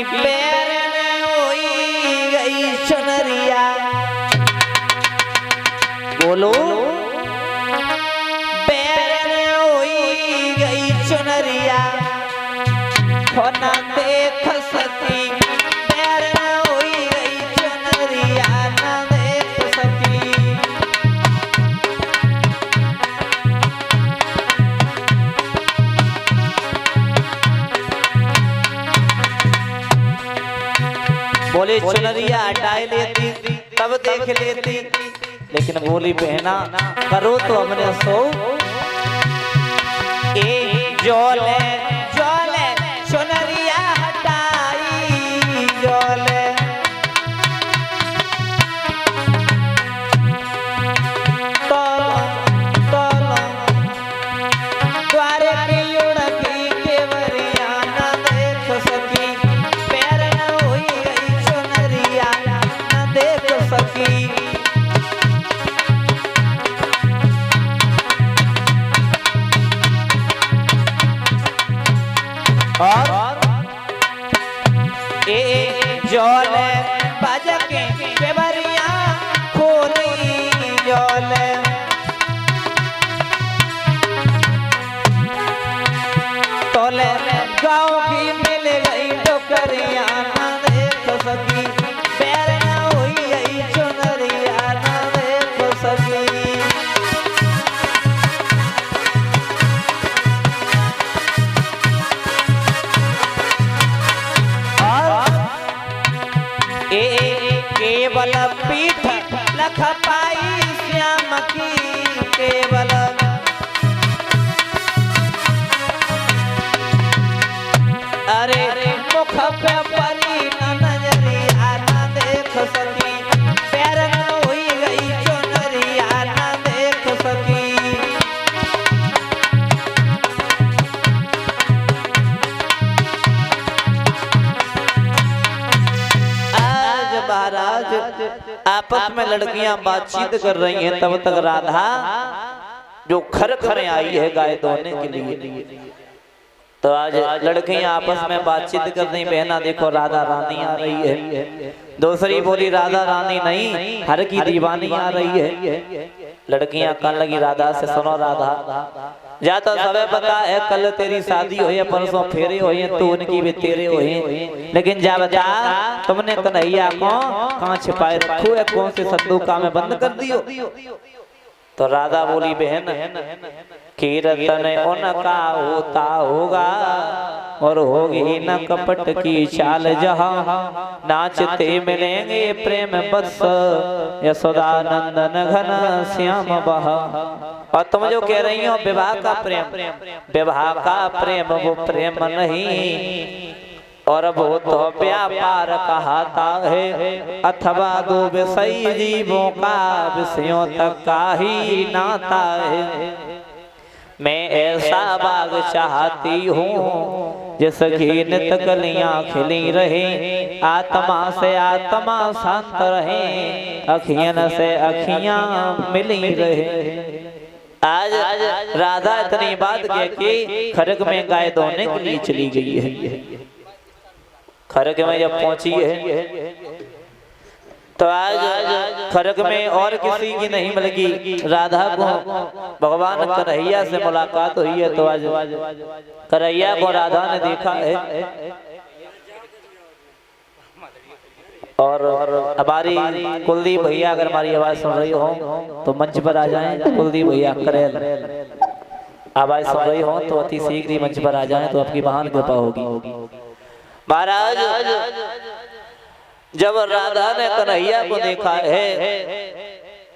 पैर में हुई गई चुनरिया। बोलो पैर में हुई गई चुनरिया, होना देख सकी पैर में हुई गई चुनरिया ना देख सकी। बोले चुनरिया हटाए लेती तब देख लेती, लेकिन बोली बहना करो तो हमने सो। ए जोले जोले चुनरिया हटाई जोले, तोलो तोलो द्वारे की उड़की केवरिया न देख सकी, पैर न हुई गई चुनरिया न देख सकी। और ए जोले बजके केवरिया खोली जोले, तोले गाँव की मिल गई टोकरिया न देख सकी, पैर न हुई गई चुनरिया न देख सकी। केवल पीठ लख पाई श्याम की केवल, अरे मुख पे परी न नजरिया न देख सकी, पैर न हुई गई चुनरिया न देख सकी। महाराज आपस में लड़कियां बातचीत कर रही हैं, तब तक राधा जो खर खर आई है गाय दोने के लिए। तो आज लड़कियां आपस में बातचीत कर रही, बहना देखो राधा रानी आ रही है। दूसरी बोली राधा रानी नहीं हर की दीवानी आ रही है। लड़कियां कहने लगी राधा से, सुनो राधा जा तो सबे पता है कल तेरी शादी हुई है, परसों फेरे हुए हैं, तो उनकी भी तेरे हुए हैं, लेकिन जा बता तुमने कन्हैया को कहाँ छिपाए रखो है, कौन से संदूका में बंद कर दियो। तो राधा बोली बहन कीर्तन उनका होता होगा और होगी न कपट की चाल, जहाँ नाचते मिलेंगे प्रेम बस यशोदा नंदन घन श्याम बहा। और तुम जो कह रही हो विवाह का प्रेम, विवाह का प्रेम वो प्रेम नहीं, और वो तो व्यापार कहता है, अथवा दो विषयी जीवों का विषयों तक का ही नाता है। मैं ऐसा बाग चाहती हूँ जिसकी नित कलियां खिली रहे, आत्मा से आत्मा शांत रहे, अखियन से अखियां मिली रहे। आज राधा इतनी बात कह के खरग में गाय धोने के लिए चली गई है। खरग में जब पहुंची है तो आज खरग में और किसी की नहीं मिलेगी, राधा को भगवान कन्हैया से मुलाकात हुई है। तो आज कन्हैया को राधा ने देखा है। और हमारी कुलदीप भैया अगर हमारी आवाज सुन रही हो तो मंच पर आ जाएं। कुलदीप भैया करेल आवाज सुन रही हो तो अति शीघ्र ही मंच पर आ जाएं, तो आपकी महान कृपा होगी। महाराज जब राधा ने कन्हैया को देखा है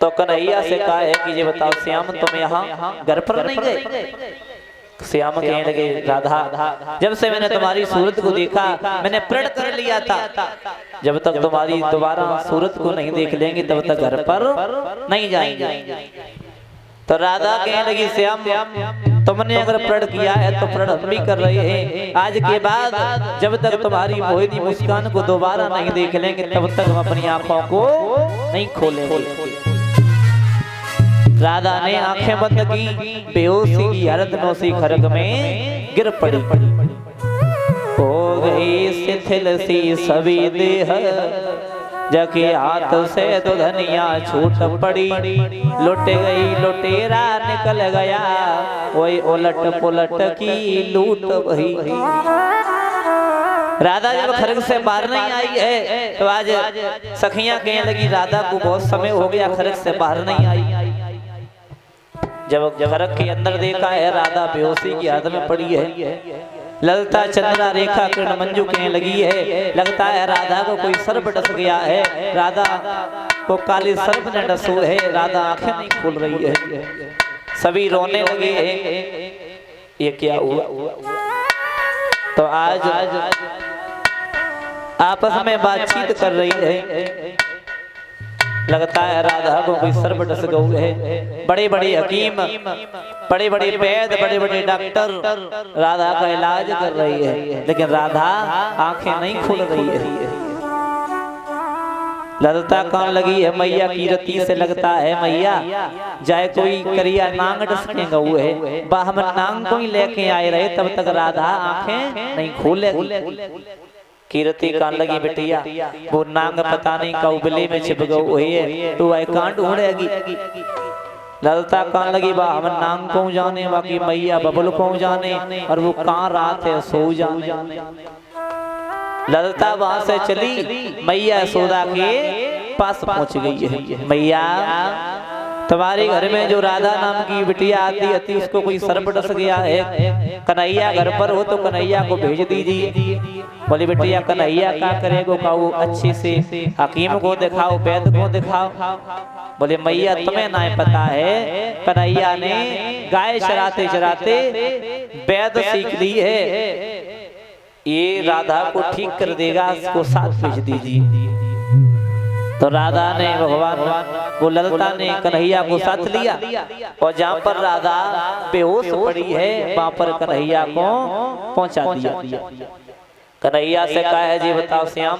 तो कन्हैया से कहा है कि ये बताओ श्याम तुम यहाँ घर पर नहीं गए? श्याम कहने लगे राधा जब से मैंने तुम्हारी सूरत को देखा मैंने प्रण कर लिया था, जब तक तुम्हारी दोबारा सूरत को नहीं देख लेंगे तब तक घर पर नहीं जाएंगे। तो राधा कहने लगी श्याम तुमने अगर प्रण किया है तो प्रण हम भी कर रहे हैं। आज के बाद जब तक तुम्हारी मोहिनी मुस्कान को दोबारा नहीं देख लेंगे तब तक हम अपनी आंखों को नहीं खोलेंगे। राधा ने आंखें बंद की, बेहोशी की हालत में उसी खरग में गिर पड़ी। हो गई शिथिल सी सभी देह, जके हाथ से दुल्हनिया छूट पड़ी, लुट गई लुटेरा निकल गया, वही उलट पुलट की लूट वही। राधा जब खर्ग से बाहर नहीं आई है तो आज सखियां कहने लगी राधा को बहुत समय हो गया खर्ग से बाहर नहीं आई। जब खर्ग के अंदर देखा है राधा बेहोशी की हालत में पड़ी है। ललता चंद्रा रेखा किरण मंजू कहने लगी है लगता है राधा को कोई सर्प डस गया है, राधा को काली सर्प ने डसू है, राधा आंखें नहीं खुल रही है। सभी रोने लगे हैं, ये क्या हुआ। तो आज आपस में बातचीत कर रही है, लगता है राधा को कोई सर्प डस गया है। बड़े बड़े हकीम, बड़े बड़े वैद्य, बड़े बड़े डॉक्टर राधा का इलाज कर रही है, लेकिन राधा आंखें नहीं खुल रही है। ललता कौन लगी है मैया की रती से, लगता है मैया जाए कोई करिया नांग डसकेगा वो है। बाहम नांग को ही लेके आए रहे तब तक राधा आंखें नहीं खोलेगी। कीरती कान लगी बिटिया वो नांग पता नहीं कौबले में छिप गई है तो वह कान ढूंढेगी। ललता कान लगी बा हम नांग को जाने, बाकी मैया बबल को जाने, और वो कहाँ रात है सो जाने। ललता वहां से चली, मैया यशोदा के पास पहुंच गई है। मैया तुम्हारे घर में जो राधा नाम की बिटिया आती है उसको कोई सर्प डस गया है, कन्हैया घर पर हो तो कन्हैया को भेज दीजिए। बोली बिटिया कन्हैया क्या करेगो, काऊ अच्छे से हकीम को दिखाओ, वैद्य को दिखाओ। बोले मैया तुम्हें ना पता है कन्हैया ने गाय चराते चराते वैद्य सीख ली है, ये राधा को ठीक कर देगा, इसको साथ भेज दीजिए। तो राधा ने भगवान को ललता ने कन्हैया को साथ लिया, और जहाँ पर राधा बेहोश पड़ी है वहां पर कन्हैया को पहुंचा दिया। कन्हैया से कहा है जी बताओ श्याम,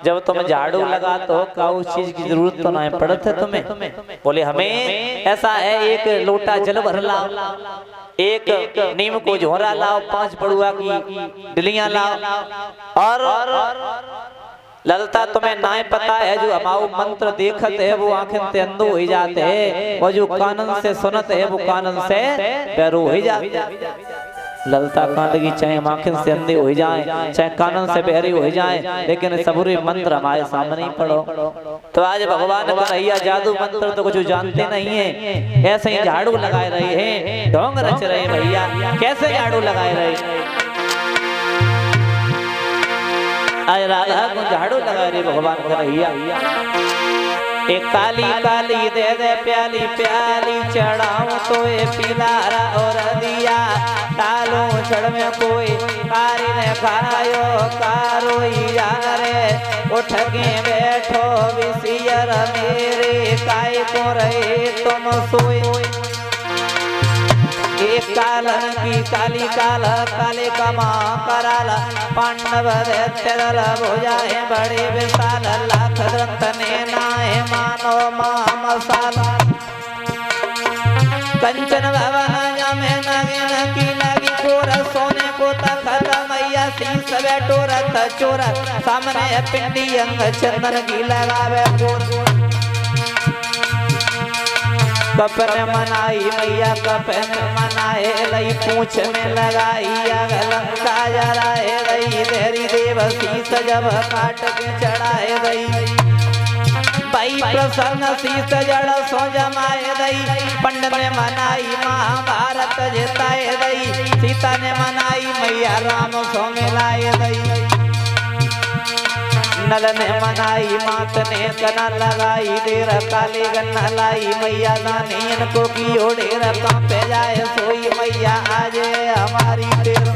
जब तुम झाड़ू लगाते हो का उस चीज की जरूरत तो नहीं पड़ती है तुम्हें। बोले हमें ऐसा है एक लोटा जल भर लाओ, एक नीम को झोरा लाओ, 5 पड़ुआ की डिलियां लाओ। और ललता तुम्हें ना पता है जो हमारा मंत्र देखत है वो आंखें से अंधो हो जाते हैं, और जो कानन से सुनत है वो कानन से बैरो हो जाते। ललता कान लगी चाहे हम आंखें से अंधे हो जाएं, चाहे कानन से बहरे हो जाएं, लेकिन सबूरे मंत्र हमारे सामने ही पढ़ो। तो आज भगवान कन्हैया जादू मंत्र तो कुछ जानते नहीं है, ऐसे ही झाड़ू लगाए रहे हैं, ढोंग रच रहे भैया। कैसे झाड़ू लगाए रहे, आज राधा को झाड़ू लगा रहे भगवान कन्हैया। एक काली काली दे दे प्याली प्याली चढ़ाऊं तो ये पिलारा और दिया, डालो छड़ में कोई कारी ने खायो कारो यारे, उठ के बैठो विसियर मेरे काय को रहे तुम सोए। एक कालन की काली काल काले कमा कराला, पांडव तेरल भुजाए बड़े विशाल, लाख दंत ने नाए मानो मामसाल। कंचन भवन में नगन की लगी कोर, सोने को तखत मैया शीस बैठो रथ चोर, सामने पिंडी अंग चंदन की लगावे कोर। कपन मनाई मैया कपन मनाए लई, पूछ में लगाई लंका जराए गई, तेरी देव शीस जब काट के चढ़ाए गई, भाई प्रसन्न शीस जड़ सो जमाए गई। पंड ने मनाई महाभारत जिताए गई, सीता ने मनाई मैया राम सो मिलाए गई। नल ने मनाई मात ने कना लगाई, देर काली गन्ना लाई मैया दानी इनको की ओढ़ेर कांपे जाए सोई मैया आज हमारी देर।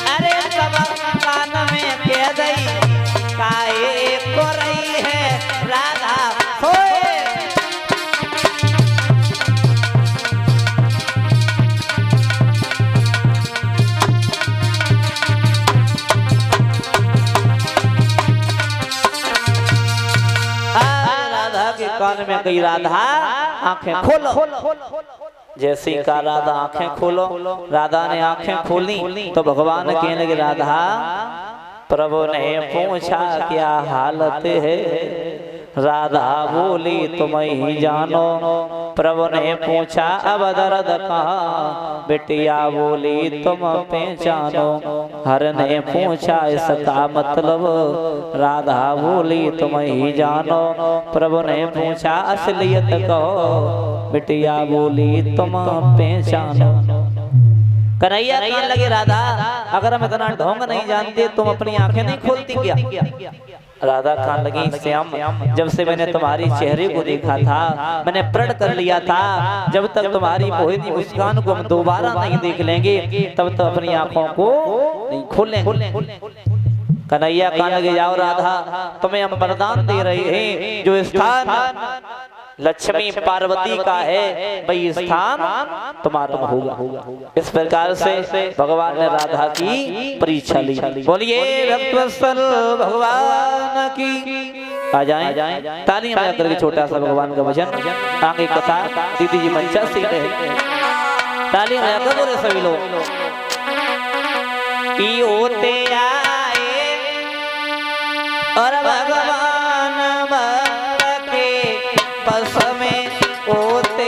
अरे सब कान में कह दई काहे को रही है राधा सोए। कान में गई राधा आंखें खोलो, जैसे ही कहा राधा आंखें खोलो, राधा ने आंखें खोली तो भगवान कहने लगे राधा, प्रभु ने पूछा क्या हालत है? राधा बोली तुम ही जानो। प्रभु ने पूछा अब दर्द कहाँ? बिटिया बोली तुम पहचानो। हर ने पूछा इसका मतलब? राधा बोली तुम ही जानो। प्रभु ने पूछा असलियत कहो? बिटिया बोली तुम पहचानो। कन्हैया कहने लगे राधा, अगर हम इतना ढोंग नहीं जानते तुम अपनी आंखें नहीं खोलती क्या? राधा कहने लगी श्याम, जब से मैंने तुम्हारी चेहरे को देखा था, मैंने प्रण कर लिया था जब तक तुम्हारी मोहिनी मुस्कान को हम दोबारा नहीं देख लेंगे तब तक अपनी आंखों को नहीं खोलेंगे। कन्हैया कहने लगे जाओ राधा, तुम्हें हम वरदान दे रहे हैं, जो स्थान लक्ष्मी पार्वती का है वही स्थान तुम्हारा होगा। इस प्रकार से भगवान ने राधा की परीक्षा ली। बोलिए भक्तवत्सल भगवान की। आ जाएं तालियां बजा करके छोटा सा भगवान का भजन, आगे कथा दीदी जी मंचा सीख रहे। तालियां बजा कर बोले सभी लोग। ई होते आए और भगवान भक्त के बस में होते।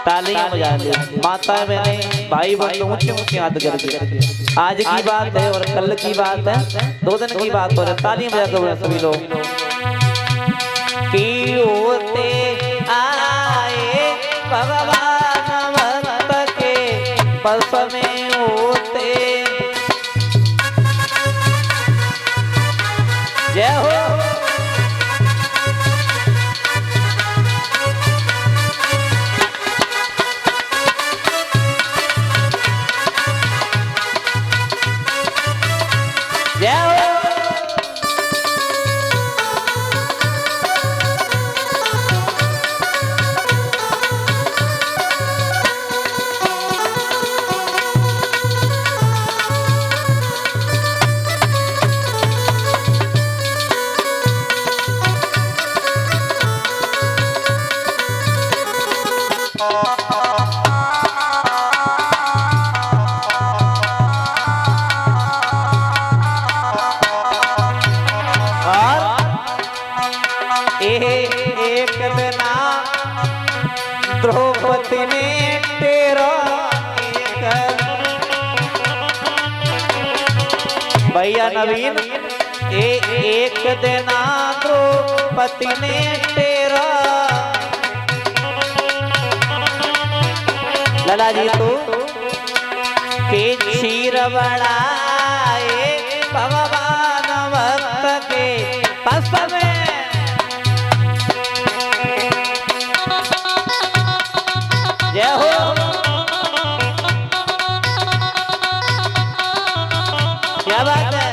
तालियां बजा ली माता मैंने भाई बंधु ऊंचे ऊंचे हाथ करके। आज की बात है और कल की बात है, 2 दिन की बात हो रही है। तालियां बजा कर सभी लोग। की होते आए भगवान भक्त के बस में होते। जय हो। एक बिना द्रौपदी ने तेरा भैया नवीन, एक दिना द्रौपदी ने तेरा। लला जी तो के क्षीर बढ़ाए भगवान भक्त के पास में। जय हो। क्या बात है।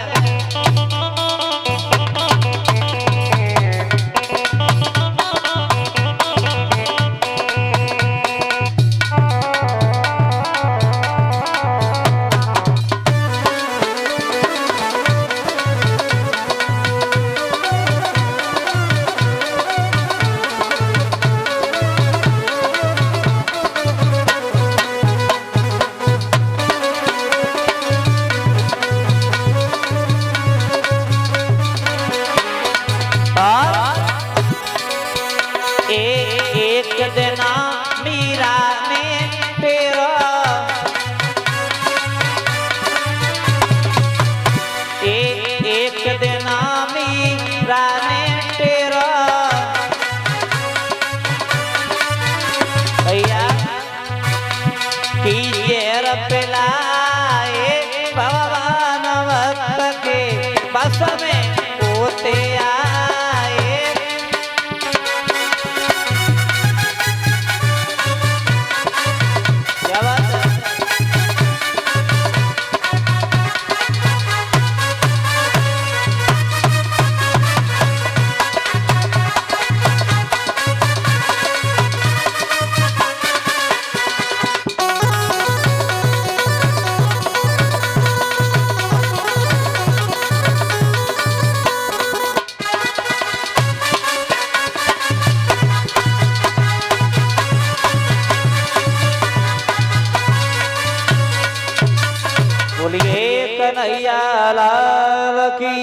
कन्हैया लाल की।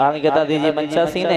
आगे बता दीजिए मंचा सिंह ने।